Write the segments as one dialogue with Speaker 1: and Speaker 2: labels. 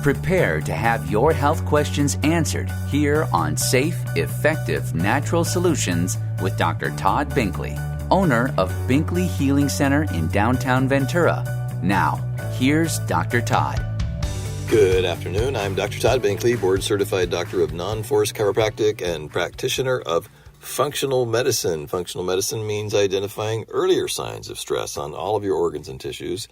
Speaker 1: Prepare to have your health questions answered here on Safe, Effective Natural Solutions with Dr. Todd Binkley, owner of Binkley Healing Center in downtown Ventura. Now, here's Dr. Todd.
Speaker 2: Good afternoon. I'm Dr. Todd Binkley, board-certified doctor of non-force chiropractic and practitioner of functional medicine. Functional medicine means identifying earlier signs of stress on all of your organs and tissues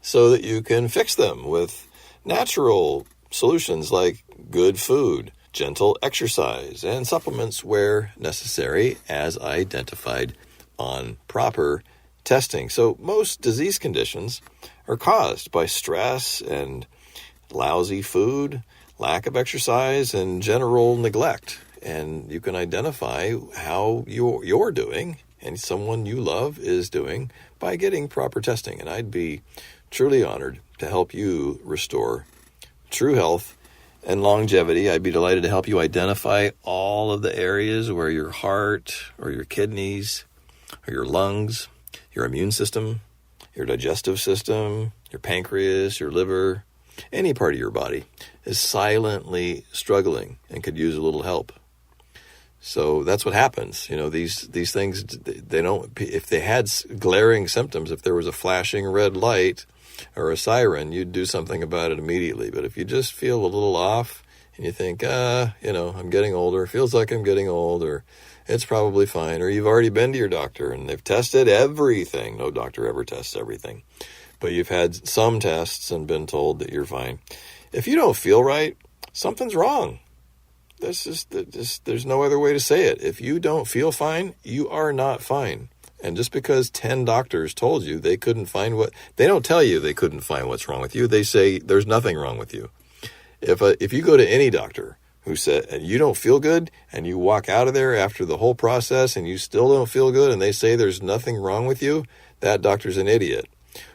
Speaker 2: so that you can fix them with natural solutions like good food, gentle exercise, and supplements where necessary as identified on proper testing. So most disease conditions are caused by stress and lousy food, lack of exercise, and general neglect. And you can identify how you're doing and someone you love is doing by getting proper testing. And I'd be truly honored to help you restore true health and longevity. I'd be delighted to help you identify all of the areas where your heart or your kidneys or your lungs, your immune system, your digestive system, your pancreas, your liver, any part of your body is silently struggling and could use a little help. So that's what happens. You know, these things, they don't, if they had glaring symptoms, if there was a flashing red light or a siren, you'd do something about it immediately. But if you just feel a little off and you think, I'm getting older, feels like I'm getting old, or it's probably fine, or you've already been to your doctor and they've tested everything. No doctor ever tests everything. But you've had some tests and been told that you're fine. If you don't feel right, something's wrong. There's no other way to say it. If you don't feel fine, you are not fine. And just because 10 doctors told you they couldn't find they don't tell you they couldn't find what's wrong with you. They say there's nothing wrong with you. If you go to any doctor who said, and you don't feel good, and you walk out of there after the whole process and you still don't feel good, and they say there's nothing wrong with you, that doctor's an idiot.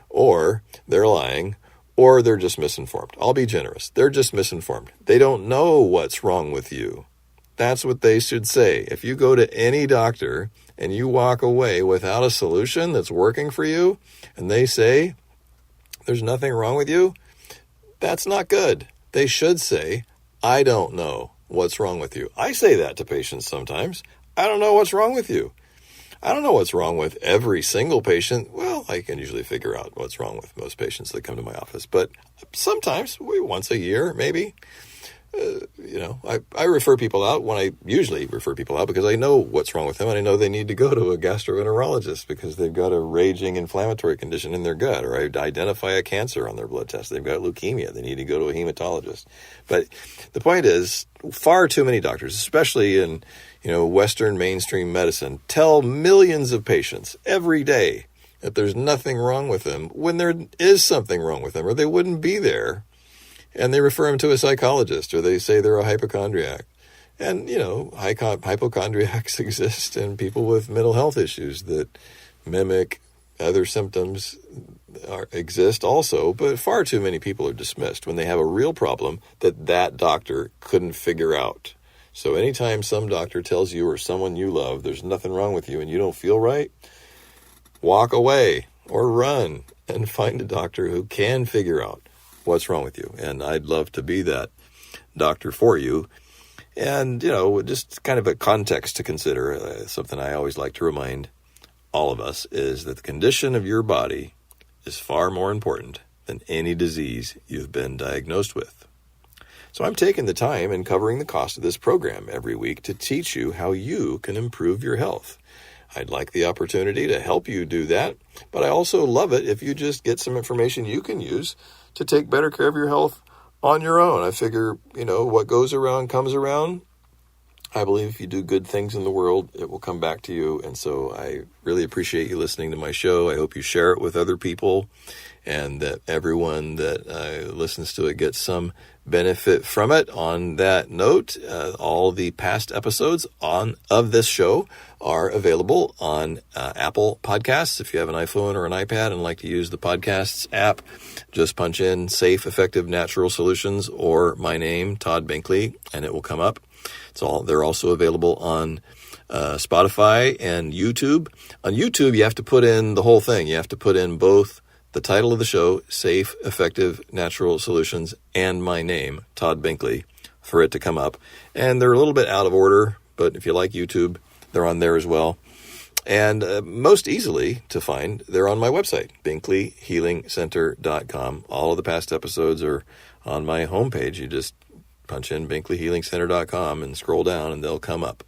Speaker 2: Or they're lying, or they're just misinformed. I'll be generous. They're just misinformed. They don't know what's wrong with you. That's what they should say. If you go to any doctor and you walk away without a solution that's working for you, and they say there's nothing wrong with you, that's not good. They should say, I don't know what's wrong with you. I say that to patients sometimes. I don't know what's wrong with you. I don't know what's wrong with every single patient. Well, I can usually figure out what's wrong with most patients that come to my office. But sometimes, once a year, maybe, I refer people out when I usually refer people out because I know what's wrong with them. And I know they need to go to a gastroenterologist because they've got a raging inflammatory condition in their gut, or I identify a cancer on their blood test. They've got leukemia. They need to go to a hematologist. But the point is, far too many doctors, especially in Western mainstream medicine, tell millions of patients every day that there's nothing wrong with them when there is something wrong with them, or they wouldn't be there. And they refer them to a psychologist, or they say they're a hypochondriac. And, hypochondriacs exist in people with mental health issues that mimic other symptoms exist also, but far too many people are dismissed when they have a real problem that doctor couldn't figure out. So anytime some doctor tells you or someone you love there's nothing wrong with you and you don't feel right, walk away or run and find a doctor who can figure out what's wrong with you. And I'd love to be that doctor for you. And, just kind of a context to consider, something I always like to remind all of us is that the condition of your body is far more important than any disease you've been diagnosed with. So I'm taking the time and covering the cost of this program every week to teach you how you can improve your health. I'd like the opportunity to help you do that, but I also love it if you just get some information you can use to take better care of your health on your own. I figure, what goes around comes around. I believe if you do good things in the world, it will come back to you. And so I really appreciate you listening to my show. I hope you share it with other people and that everyone that listens to it gets some benefit from it. On that note, all the past episodes of this show are available on Apple Podcasts. If you have an iPhone or an iPad and like to use the Podcasts app, just punch in Safe, Effective Natural Solutions or my name, Todd Binkley, and it will come up. They're also available on Spotify and YouTube. On YouTube, you have to put in the whole thing. You have to put in both the title of the show, Safe, Effective, Natural Solutions, and my name, Todd Binkley, for it to come up. And they're a little bit out of order, but if you like YouTube, they're on there as well. And most easily to find, they're on my website, binkleyhealingcenter.com. All of the past episodes are on my homepage. You just punch in binkleyhealingcenter.com and scroll down and they'll come up.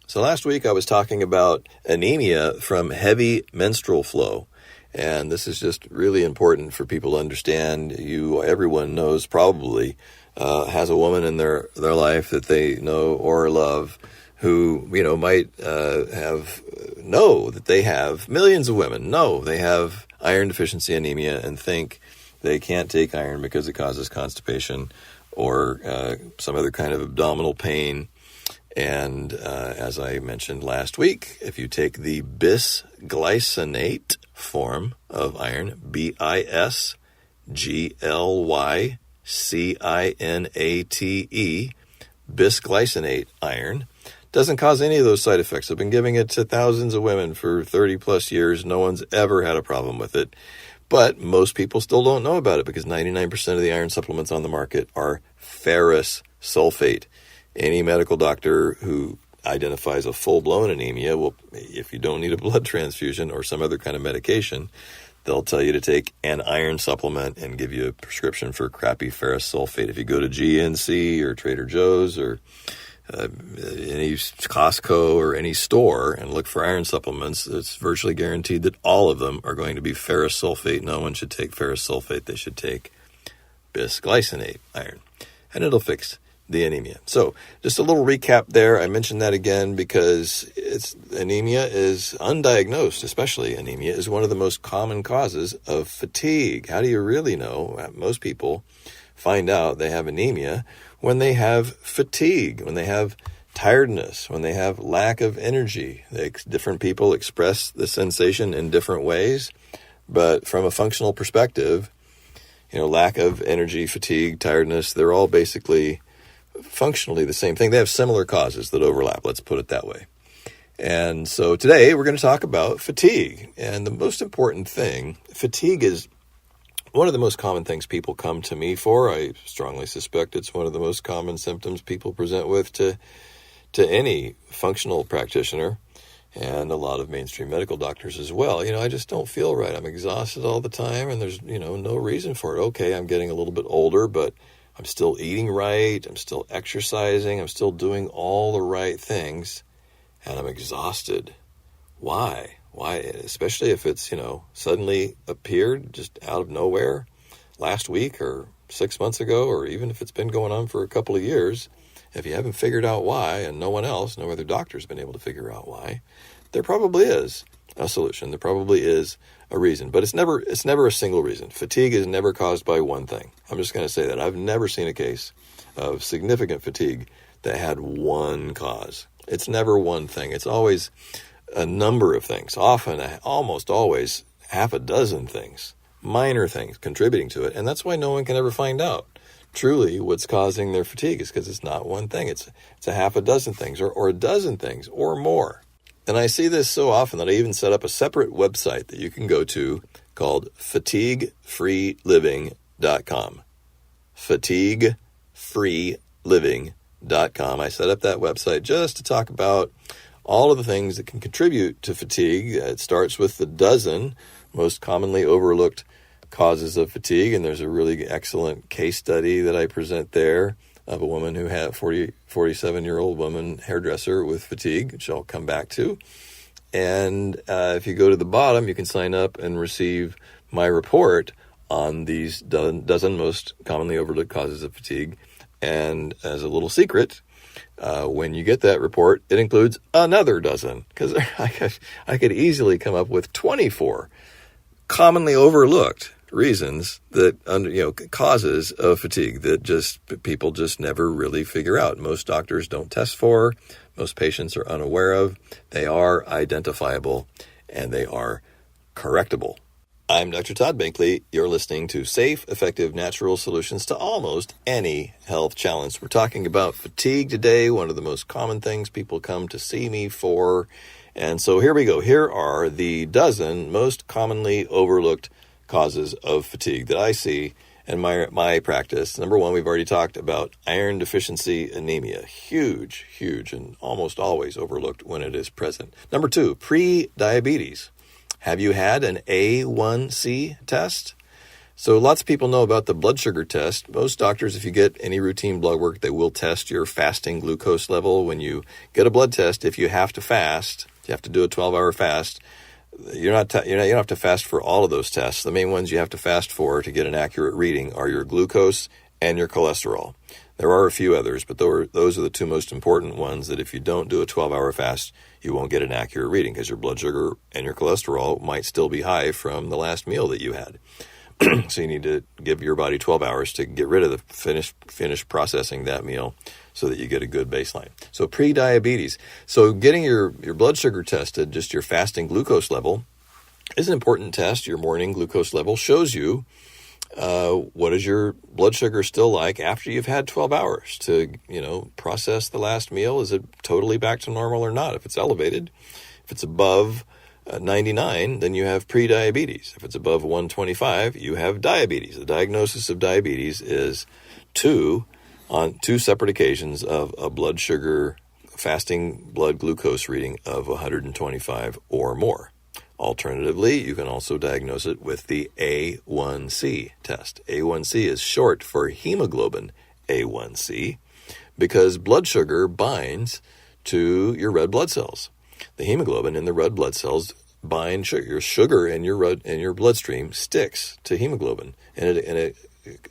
Speaker 2: So last week I was talking about anemia from heavy menstrual flow. And this is just really important for people to understand. Everyone knows probably has a woman in their life that they know or love who, might know that they have, millions of women know they have iron deficiency anemia and think they can't take iron because it causes constipation or some other kind of abdominal pain. And as I mentioned last week, if you take the bisglycinate form of iron, bisglycinate, bisglycinate iron, doesn't cause any of those side effects. I've been giving it to thousands of women for 30 plus years. No one's ever had a problem with it. But most people still don't know about it because 99% of the iron supplements on the market are ferrous sulfate. Any medical doctor who identifies a full-blown anemia will, if you don't need a blood transfusion or some other kind of medication, they'll tell you to take an iron supplement and give you a prescription for crappy ferrous sulfate. If you go to GNC or Trader Joe's or any Costco or any store and look for iron supplements, it's virtually guaranteed that all of them are going to be ferrous sulfate. No one should take ferrous sulfate. They should take bisglycinate iron, and it'll fix the anemia. So just a little recap there. I mentioned that again because anemia is undiagnosed, especially anemia, is one of the most common causes of fatigue. How do you really know? Most people find out they have anemia when they have fatigue, when they have tiredness, when they have lack of energy. Different people express the sensation in different ways, but from a functional perspective, lack of energy, fatigue, tiredness, they're all basically functionally the same thing. They have similar causes that overlap, let's put it that way. And so today we're going to talk about fatigue. And the most important thing, fatigue is one of the most common things people come to me for. I strongly suspect it's one of the most common symptoms people present with to any functional practitioner and a lot of mainstream medical doctors as well. I just don't feel right. I'm exhausted all the time and there's, no reason for it. Okay, I'm getting a little bit older, but I'm still eating right. I'm still exercising. I'm still doing all the right things and I'm exhausted. Why? Why? Especially if it's, suddenly appeared just out of nowhere last week or 6 months ago, or even if it's been going on for a couple of years. If you haven't figured out why, and no other doctor's been able to figure out why, there probably is a solution. There probably is a reason, but it's never a single reason. Fatigue is never caused by one thing. I'm just going to say that. I've never seen a case of significant fatigue that had one cause. It's never one thing. It's always a number of things, often almost always half a dozen things, minor things contributing to it. And that's why no one can ever find out truly what's causing their fatigue, is because it's not one thing. It's a half a dozen things or a dozen things or more. And I see this so often that I even set up a separate website that you can go to called fatiguefreeliving.com. Fatiguefreeliving.com. I set up that website just to talk about all of the things that can contribute to fatigue. It starts with the dozen most commonly overlooked causes of fatigue, and there's a really excellent case study that I present there of a woman who had 47-year-old woman, hairdresser with fatigue, which I'll come back to. And if you go to the bottom, you can sign up and receive my report on these dozen most commonly overlooked causes of fatigue. And as a little secret, when you get that report, it includes another dozen, because I could easily come up with 24 commonly overlooked reasons that, causes of fatigue that people just never really figure out. Most doctors don't test for, most patients are unaware of. They are identifiable and they are correctable. I'm Dr. Todd Binkley. You're listening to Safe, Effective, Natural Solutions to Almost Any Health Challenge. We're talking about fatigue today, one of the most common things people come to see me for. And so here we go. Here are the dozen most commonly overlooked causes of fatigue that I see in my practice. Number one, we've already talked about iron deficiency anemia. Huge, and almost always overlooked when it is present. Number two, pre-diabetes. Have you had an A1C test? So lots of people know about the blood sugar test. Most doctors, if you get any routine blood work, they will test your fasting glucose level. When you get a blood test, if you have to fast, you have to do a 12-hour fast. You don't have to fast for all of those tests. The main ones you have to fast for to get an accurate reading are your glucose and your cholesterol. There are a few others, but those are the two most important ones that if you don't do a 12-hour fast, you won't get an accurate reading because your blood sugar and your cholesterol might still be high from the last meal that you had. So you need to give your body 12 hours to get rid of the finish processing that meal so that you get a good baseline. So pre-diabetes. So getting your blood sugar tested, just your fasting glucose level, is an important test. Your morning glucose level shows you what is your blood sugar still like after you've had 12 hours to, process the last meal. Is it totally back to normal or not? If it's elevated, if it's above 99, then you have pre-diabetes. If it's above 125, you have diabetes. The diagnosis of diabetes is on two separate occasions of a blood sugar, fasting blood glucose reading of 125 or more. Alternatively, you can also diagnose it with the A1C test. A1C is short for hemoglobin A1C because blood sugar binds to your red blood cells. The hemoglobin in the red blood cells bind sugar. Your sugar in your bloodstream sticks to hemoglobin, and it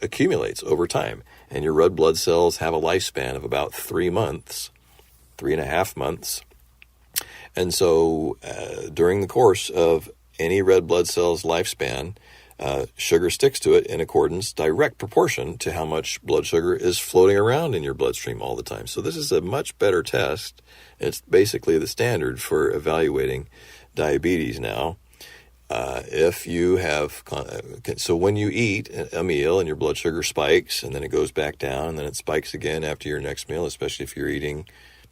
Speaker 2: accumulates over time. And your red blood cells have a lifespan of about 3 months, 3.5 months. And so during the course of any red blood cell's lifespan, sugar sticks to it in direct proportion to how much blood sugar is floating around in your bloodstream all the time. So this is a much better test. It's basically the standard for evaluating diabetes now. If you have, so when you eat a meal and your blood sugar spikes and then it goes back down and then it spikes again after your next meal, especially if you're eating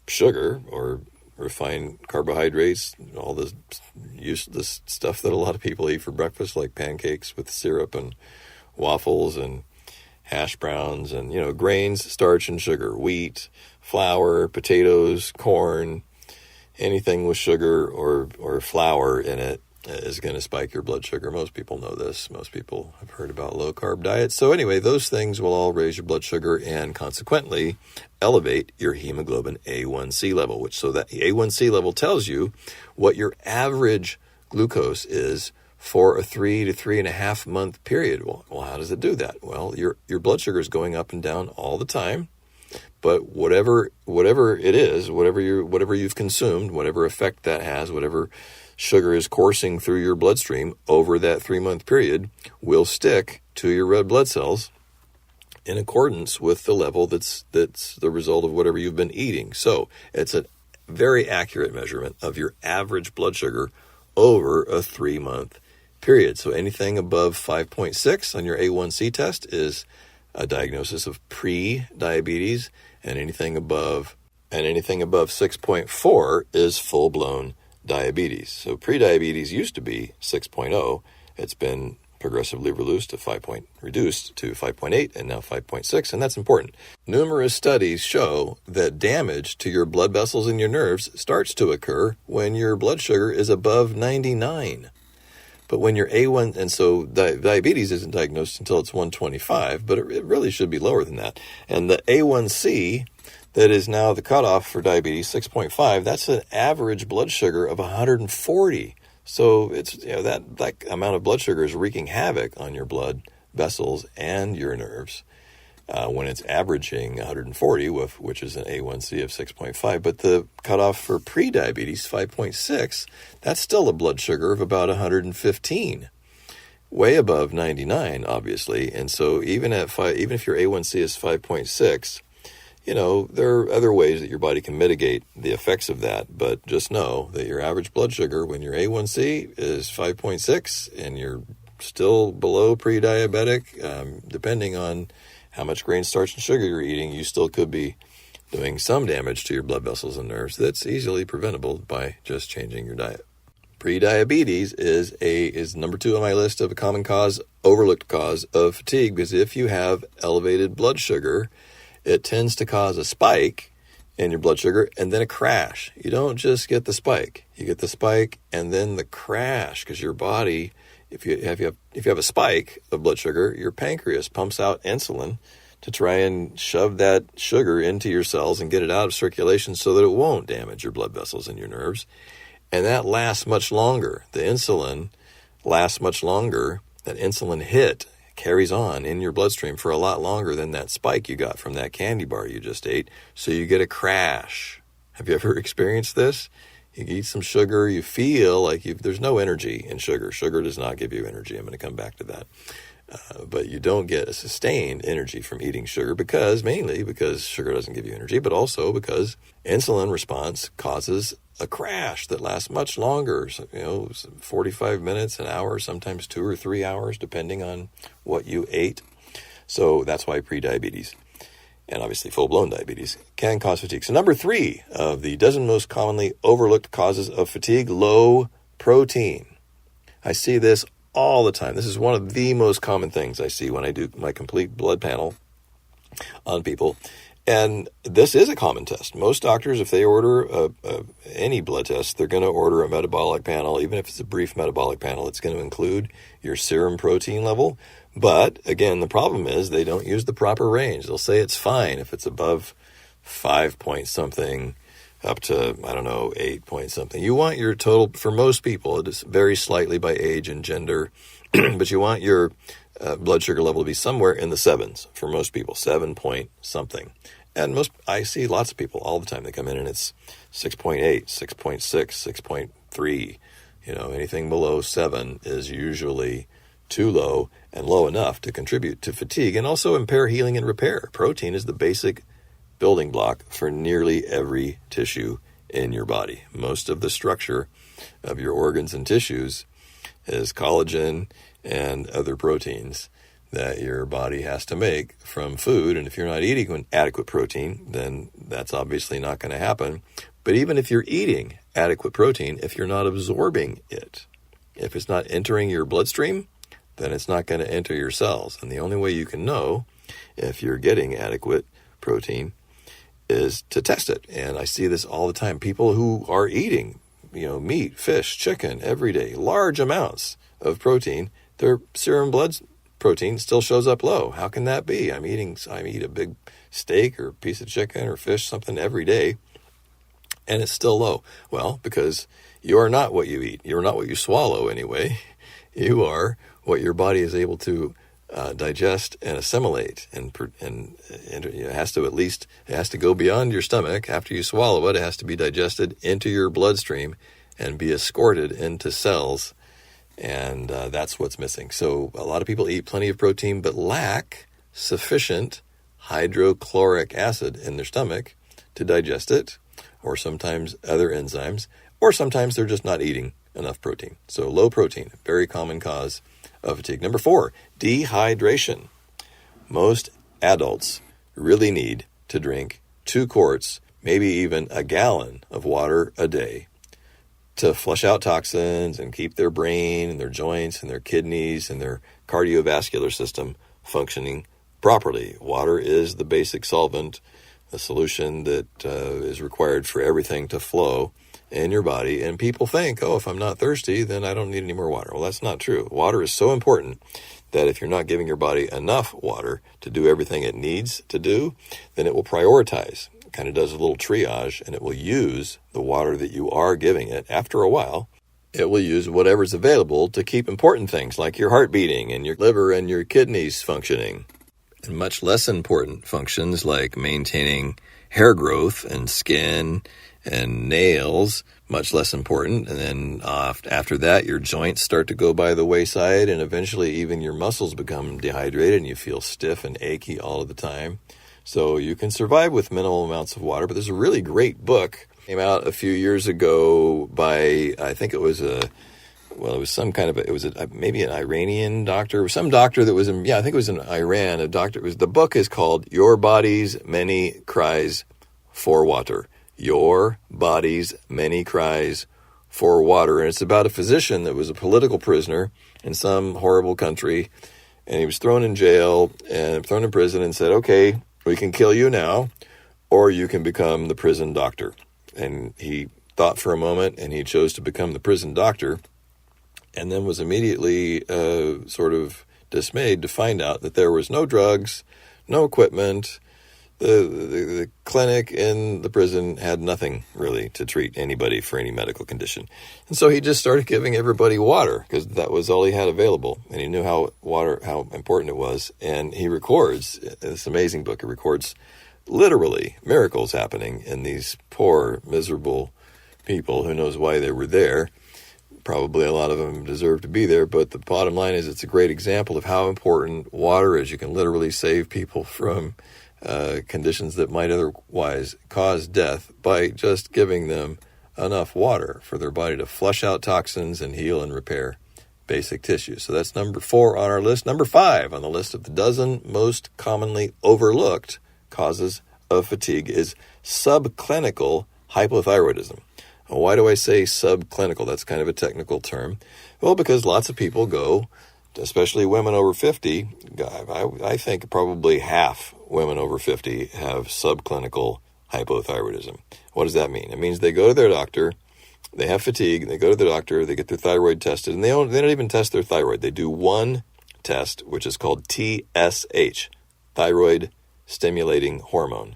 Speaker 2: sugar or refined carbohydrates, all the useless stuff that a lot of people eat for breakfast, like pancakes with syrup and waffles and hash browns and, grains, starch and sugar, wheat, flour, potatoes, corn, anything with sugar or flour in it is going to spike your blood sugar. Most people know this. Most people have heard about low-carb diets. So anyway, those things will all raise your blood sugar and consequently elevate your hemoglobin A1C level, so that the A1C level tells you what your average glucose is for a 3 to 3.5 month period. Well, how does it do that? Well, your blood sugar is going up and down all the time, but whatever it is, whatever you've consumed, whatever effect that has, whatever sugar is coursing through your bloodstream over that 3-month period will stick to your red blood cells in accordance with the level that's the result of whatever you've been eating. So it's a very accurate measurement of your average blood sugar over a 3-month period. So anything above 5.6 on your A1C test is a diagnosis of pre-diabetes, and anything above 6.4 is full-blown diabetes. So pre-diabetes used to be 6.0. It's been progressively reduced to 5.8 and now 5.6, and that's important. Numerous studies show that damage to your blood vessels and your nerves starts to occur when your blood sugar is above 99. But when you're A1, and so diabetes isn't diagnosed until it's 125, but it really should be lower than that. And the A1C that is now the cutoff for diabetes, 6.5, that's an average blood sugar of 140. So it's that amount of blood sugar is wreaking havoc on your blood vessels and your nerves when it's averaging 140, which is an A1C of 6.5. But the cutoff for pre-diabetes, 5.6, that's still a blood sugar of about 115, way above 99, obviously. And so even if your A1C is 5.6, there are other ways that your body can mitigate the effects of that, but just know that your average blood sugar when your A1C is 5.6 and you're still below pre-diabetic, depending on how much grain, starch, and sugar you're eating, you still could be doing some damage to your blood vessels and nerves that's easily preventable by just changing your diet. Prediabetes is number 2 on my list of a common cause, overlooked cause of fatigue, because if you have elevated blood sugar, it tends to cause a spike in your blood sugar and then a crash. You don't just get the spike. You get the spike and then the crash, because your body, if you have a spike of blood sugar, your pancreas pumps out insulin to try and shove that sugar into your cells and get it out of circulation so that it won't damage your blood vessels and your nerves. And that lasts much longer. The insulin lasts much longer. That insulin hit carries on in your bloodstream for a lot longer than that spike you got from that candy bar you just ate. So you get a crash. Have you ever experienced this? You eat some sugar, you feel like there's no energy in sugar. Sugar does not give you energy. I'm going to come back to that. But you don't get a sustained energy from eating sugar mainly because sugar doesn't give you energy, but also because insulin response causes a crash that lasts much longer, 45 minutes, an hour, sometimes 2 or 3 hours, depending on what you ate. So that's why prediabetes, and obviously full-blown diabetes, can cause fatigue. So number 3 of the dozen most commonly overlooked causes of fatigue, low protein. I see this all the time. This is one of the most common things I see when I do my complete blood panel on people. And this is a common test. Most doctors, if they order any blood test, they're going to order a metabolic panel. Even if it's a brief metabolic panel, it's going to include your serum protein level. But again, the problem is they don't use the proper range. They'll say it's fine if it's above 5 point something up to, 8 point something. You want your total, for most people, it is varies slightly by age and gender, but you want your blood sugar level to be somewhere in the 7s for most people, 7 point something. And I see lots of people all the time. They come in and it's 6.8, 6.6, 6.3. Anything below 7 is usually too low and low enough to contribute to fatigue and also impair healing and repair. Protein is the basic building block for nearly every tissue in your body. Most of the structure of your organs and tissues is collagen and other proteins that your body has to make from food. And if you're not eating adequate protein, then that's obviously not going to happen. But even if you're eating adequate protein, if you're not absorbing it, if it's not entering your bloodstream, then it's not going to enter your cells. And the only way you can know if you're getting adequate protein is to test it. And I see this all the time. People who are eating, meat, fish, chicken every day, large amounts of protein, their serum blood protein still shows up low. How can that be? I eat a big steak or piece of chicken or fish, something every day, and it's still low. Well, because you are not what you eat. You're not what you swallow anyway. You are what your body is able to digest and assimilate, and it has to go beyond your stomach. After you swallow it, it has to be digested into your bloodstream and be escorted into cells, and that's what's missing. So a lot of people eat plenty of protein but lack sufficient hydrochloric acid in their stomach to digest it, or sometimes other enzymes, or sometimes they're just not eating enough protein. So low protein, very common cause of fatigue. Number 4, dehydration. Most adults really need to drink 2 quarts, maybe even a gallon of water a day to flush out toxins and keep their brain and their joints and their kidneys and their cardiovascular system functioning properly. Water is the basic solvent, a solution that is required for everything to flow in your body. And people think, if I'm not thirsty, then I don't need any more water. Well, that's not true. Water is so important that if you're not giving your body enough water to do everything it needs to do, then it will prioritize. It kind of does a little triage, and it will use the water that you are giving it. After a while, it will use whatever's available to keep important things like your heart beating and your liver and your kidneys functioning. And much less important functions like maintaining hair growth and skin and nails, much less important. And then after that, your joints start to go by the wayside, and eventually even your muscles become dehydrated and you feel stiff and achy all of the time. So you can survive with minimal amounts of water, but there's a really great book came out a few years ago by, I think it was maybe an Iranian doctor, some doctor that was I think it was in Iran, the book is called Your Body's Many Cries for Water. Your Body's Many Cries for water. And it's about a physician that was a political prisoner in some horrible country. And he was thrown in jail and thrown in prison and said, okay, we can kill you now, or you can become the prison doctor. And he thought for a moment, and he chose to become the prison doctor, and then was immediately sort of dismayed to find out that there was no drugs, no equipment. The clinic in the prison had nothing really to treat anybody for any medical condition. And so he just started giving everybody water because that was all he had available. And he knew how important it was. And he records this amazing book. It records literally miracles happening in these poor, miserable people. Who knows why they were there? Probably a lot of them deserve to be there. But the bottom line is it's a great example of how important water is. You can literally save people from conditions that might otherwise cause death by just giving them enough water for their body to flush out toxins and heal and repair basic tissues. So that's number 4 on our list. Number 5 on the list of the dozen most commonly overlooked causes of fatigue is subclinical hypothyroidism. Well, why do I say subclinical? That's kind of a technical term. Well, because lots of people go, especially women over 50, I think probably half women over 50 have subclinical hypothyroidism. What does that mean? It means they go to their doctor, they have fatigue, they go to the doctor, they get their thyroid tested, and they don't even test their thyroid. They do one test, which is called TSH, thyroid stimulating hormone.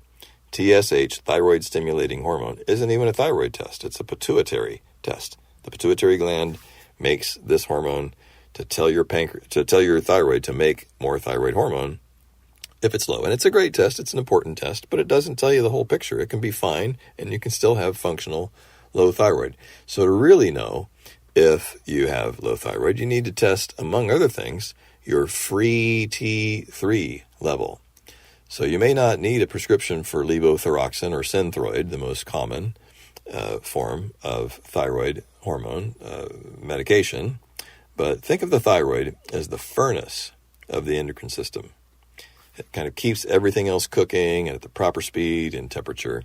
Speaker 2: TSH, thyroid stimulating hormone, isn't even a thyroid test. It's a pituitary test. The pituitary gland makes this hormone to tell your thyroid to make more thyroid hormone if it's low. And it's a great test. It's an important test, but it doesn't tell you the whole picture. It can be fine, and you can still have functional low thyroid. So to really know if you have low thyroid, you need to test, among other things, your free T3 level. So you may not need a prescription for Levothyroxine or Synthroid, the most common form of thyroid hormone medication. But think of the thyroid as the furnace of the endocrine system. It kind of keeps everything else cooking at the proper speed and temperature,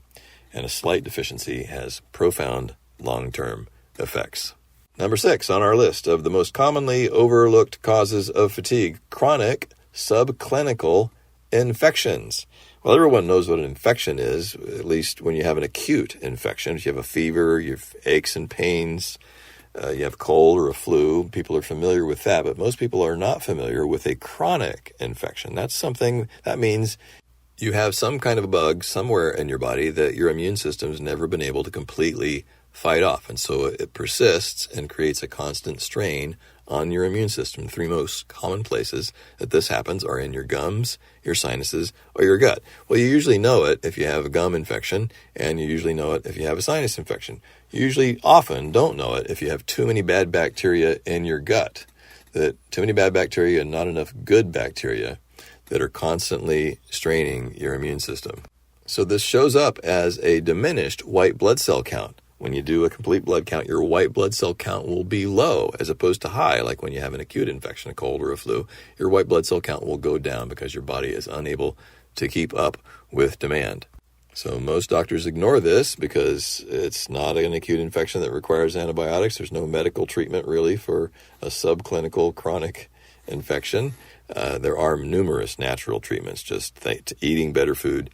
Speaker 2: and a slight deficiency has profound long-term effects. Number 6 on our list of the most commonly overlooked causes of fatigue, chronic subclinical infections. Well, everyone knows what an infection is, at least when you have an acute infection. If you have a fever, you have aches and pains, you have cold or a flu, people are familiar with that, but most people are not familiar with a chronic infection. That means you have some kind of a bug somewhere in your body that your immune system's never been able to completely fight off. And so it persists and creates a constant strain on your immune system. 3 most common places that this happens are in your gums, your sinuses, or your gut. Well, you usually know it if you have a gum infection, and you usually know it if you have a sinus infection. You usually often don't know it if you have too many bad bacteria in your gut. That too many bad bacteria and not enough good bacteria that are constantly straining your immune system. So this shows up as a diminished white blood cell count. When you do a complete blood count, your white blood cell count will be low as opposed to high, like when you have an acute infection, a cold or a flu. Your white blood cell count will go down because your body is unable to keep up with demand. So most doctors ignore this because it's not an acute infection that requires antibiotics. There's no medical treatment really for a subclinical chronic infection. There are numerous natural treatments, just eating better food,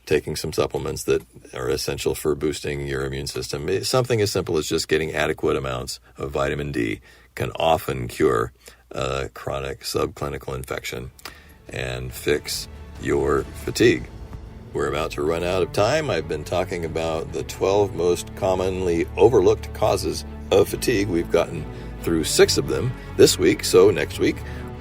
Speaker 2: taking some supplements that are essential for boosting your immune system. Something as simple as just getting adequate amounts of vitamin D can often cure a chronic subclinical infection and fix your fatigue. We're about to run out of time. I've been talking about the 12 most commonly overlooked causes of fatigue. We've gotten through 6 of them this week, so next week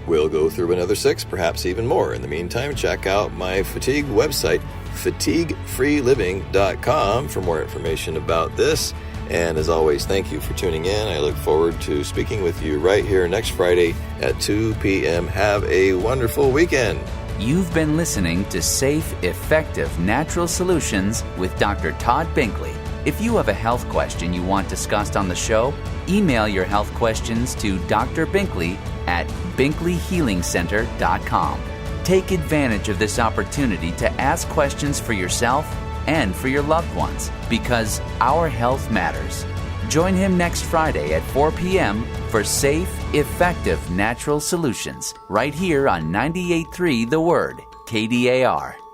Speaker 2: we'll go through another 6, perhaps even more. In the meantime, check out my fatigue website, fatiguefreeliving.com, for more information about this. And as always, thank you for tuning in. I look forward to speaking with you right here next Friday at 2 p.m. Have a wonderful weekend.
Speaker 1: You've been listening to Safe, Effective Natural Solutions with Dr. Todd Binkley. If you have a health question you want discussed on the show, email your health questions to Dr. Binkley at binkleyhealingcenter.com. Take advantage of this opportunity to ask questions for yourself and for your loved ones, because our health matters. Join him next Friday at 4 p.m. for safe, effective natural solutions right here on 98.3 The Word, KDAR.